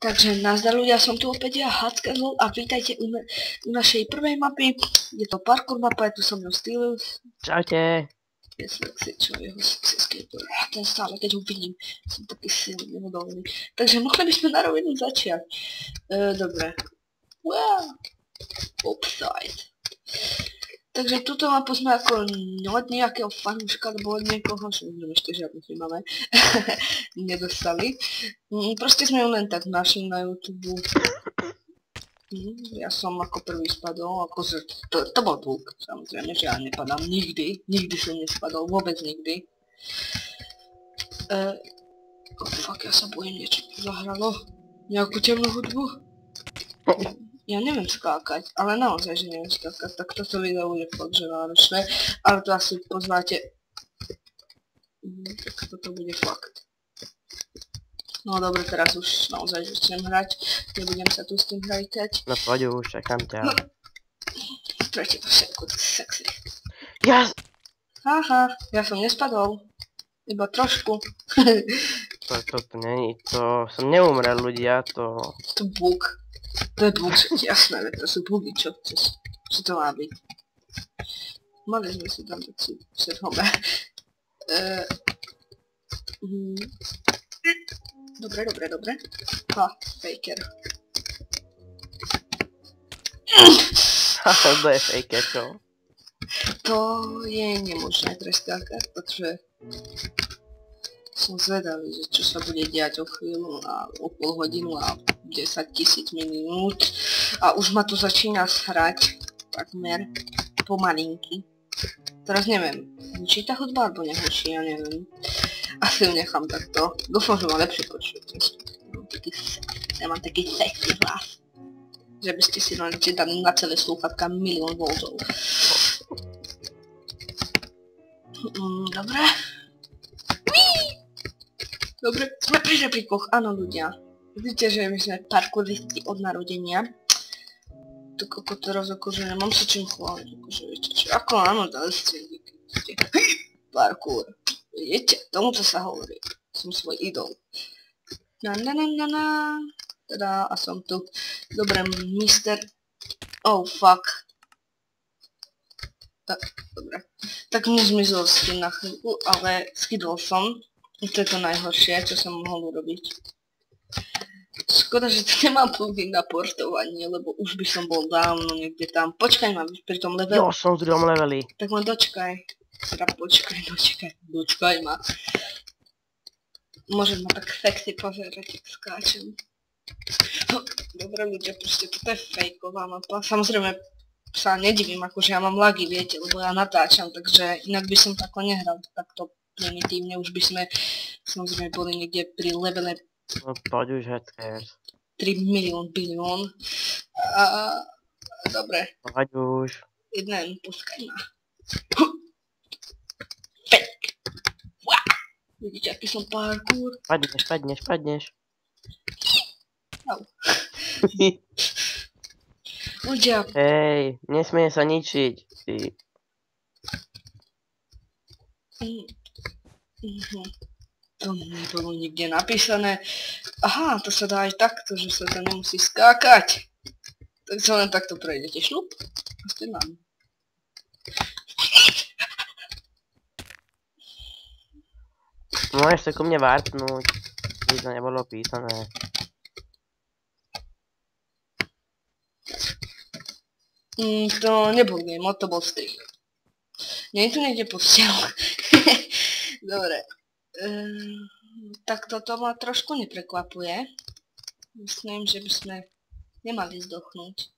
Takže nazdar ľudia, som tu opäť ja, Hackerl, a vítajte u našej prvej mapy. Je to parkour mapa, je tu so mnou Stylus. Čaute. Je sexy, čo jeho sexy skater. Ten stále, keď ho vidím, som taký silný, nehodolný. Takže mohli by sme na rovinu začať. Dobre. Wow. Upside. Takže túto mapu sme ako od nejakého fanúška, alebo od niekoho, že ešte žiadnych nemáme, nedostali. Proste sme ju len tak našli na YouTube. Ja som ako prvý spadol, akože to bol bug, samozrejme, že ja nepadám nikdy som nespadol, vôbec nikdy. Fuck, ja sa bojím, niečo zahralo, nejakú temnú hudbu. Ja neviem skákať, ale naozaj, že neviem skákať, tak toto video je fakt, že náročné, ale to asi poznáte. Tak toto bude fakt. No dobre, teraz už naozaj začnem hrať, nebudem sa tu s tým hrajtať. No poď už, čakám ťa. No. Prečo to všetko sexy? Ja... Haha, ja som nespadol. Iba trošku. To není, to som neumrel ľudia, to... To bug. To je bug, jasné, to sú bugy, čo to má byť. Mali sme si tam tak si všethome. Dobre. Ha, faker. Haha, to je faker, čo? To je nemožné preskákať, pretože som zvedavý, že čo sa bude diať o chvíľu a o pol hodinu a 10 000 minút a už ma to začína shrať takmer pomalinky. Teraz neviem, či tá hudba alebo nehoší, ja neviem. Asi ju nechám takto. Dúfam, že ma lepšie počujete. Ja mám taký sexy hlas. Že by ste si len dali na celé slúchatka 1 000 000 voltov. Dobre. Dobre, sme pri replikoch, áno ľudia. Vidíte, že my sme parkouristi od narodenia. Tak ako teraz akože nemám sa čím chváliť, akože viete čo, ako áno, dali ste parkour. Viete, tomuto sa hovorí. Som svoj idol. Teda, a som tu. Dobre, mister... Oh, fuck. Dobre. Tak mi zmizol skin na chvíľku, ale skydol som. To je to najhoršie, čo som mohol urobiť. Škoda, že to nemám plugin na portovanie, lebo už by som bol dávno niekde tam. Počkaj ma, pri tom leveli. Jo, som v druhom leveli. Tak ma dočkaj. Teda počkaj ma. Môžem ma tak sexy pozerať, jak skáčem. Dobre ľudia, proste toto je fejková mapa. Samozrejme sa nedivím, akože ja mám lagy, viete, lebo ja natáčam, takže inak by som tako nehral takto primitívne. Už by sme samozrejme boli niekde pri levele No poď už, hacker. 3 000 000 bilión. Dobre. Poď už. Jeden, puskaj ma. Fake. Wow. Vidíte, aký som parkour. Padneš. Au. Ľudia. Hej, nesmie sa ničiť. Ty. To nebolo nikde napísané. Aha, to sa dá aj takto, že sa to nemusí skákať. Tak sa len takto prejdete. Šlup. A ste nám. Môžeš sa ku mne warpnúť. Nič to nebolo písané. To nebol game, to bol stream. Nie je tu niekde postiel. Dobre. Tak toto ma trošku neprekvapuje. Myslím, že by sme nemali zdochnúť.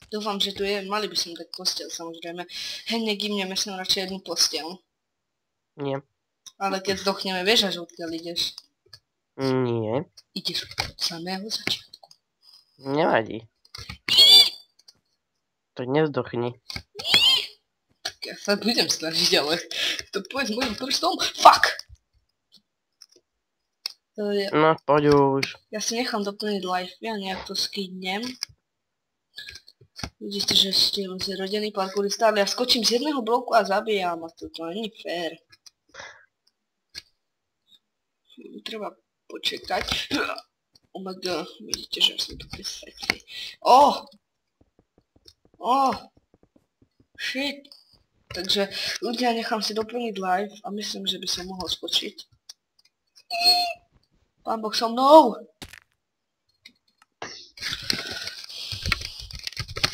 Dúfam, že tu je, mali by som dať postiel, samozrejme. Hej, negymneme som radšej jednu postiel. Nie. Ale keď zdochneme, vieš až odkiaľ ideš? Nie. Ideš od samého začiatku. Nevadí. To nezdochni. Ja sa budem snažiť, ale to povedz mojim prstom. Fuck! No poď už. Ja si nechám doplniť life, ja nejak to skydnem. Vidíte, že ste rodený parkourista, ale ja skočím z jedného bloku a zabijam a to není fér. Treba počekať. Oh my god, vidíte, že ja som taký sexy. Shit. Takže ľudia, nechám si doplniť live a myslím, že by som mohol skočiť. Pán Boh so mnou!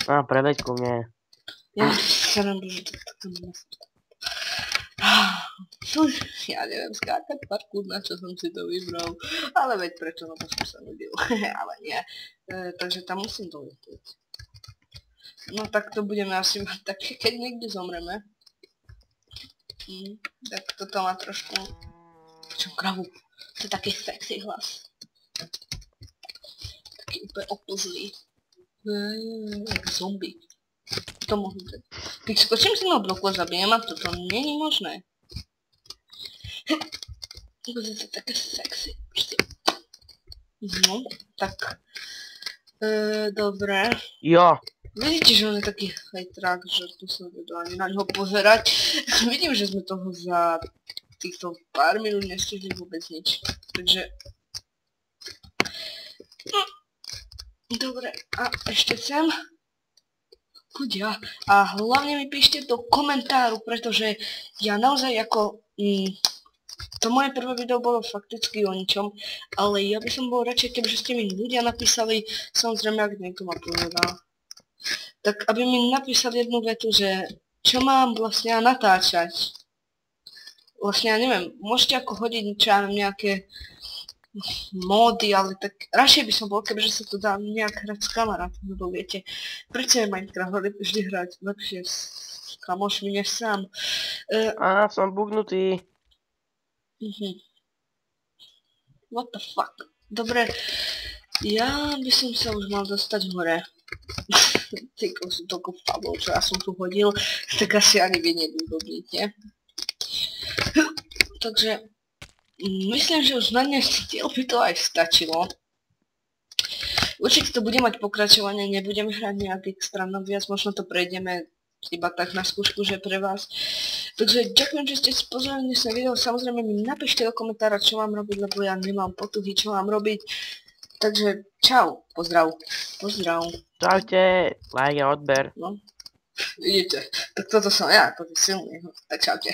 Preveď ku mne. Ja sa nám že to také mesto. Ja neviem skákať parkour, na čo som si to vybral. Ale veď prečo, no to som sa nudil. Ale nie. Takže tam musím doletieť. No tak to budeme asi mať také, keď niekde zomreme. Tak toto má trošku... Čo kravu? To je taký sexy hlas. Taký úplne oplzlý. Jak zombie. To mohli dať. Keď skočím si na bloku a zabijem a toto není možné. Bude to také sexy. No, tak. Dobre. Jo. Vidíte, že on je taký hejtrák, že tu sa vedú ani na ňoho pozerať. Vidím, že sme toho za týchto pár minút nestihli vôbec nič. Takže... Dobre, a ešte sem. Kudia. A hlavne mi píšte do komentáru, pretože ja naozaj ako... To moje prvé video bolo fakticky o ničom, ale ja by som bol radšej, kebyže ste mi ľudia napísali, samozrejme, ak niekto ma povedal. Tak aby mi napísali jednu vetu, že čo mám vlastne natáčať. Vlastne ja neviem, môžete ako hodiť čo ja neviem, nejaké módy, ale tak radšej by som bol, kebyže sa to dá nejak hrať s kamarátom, lebo viete, prečo je Minecraft vždy hrať lepšie s kamošmi než sám. Som bugnutý. What the fuck? Dobre, ja by som sa už mal dostať hore. Týko sú toľko fablov, čo ja som tu hodil, tak asi ani vy nedúdobníte. Takže, myslím, že už na dnešný diel by to aj stačilo. Určite to bude mať pokračovanie, nebudeme hrať nejak extra viac, možno to prejdeme iba tak na skúšku, že pre vás. Takže ďakujem, že ste si pozreli dnešné video, samozrejme mi napíšte do komentára, čo mám robiť, lebo ja nemám potuchy, čo mám robiť. Takže čau, pozdrav. Čaute, like a odber. No, vidíte, tak toto som ja, to je silný, tak čaute.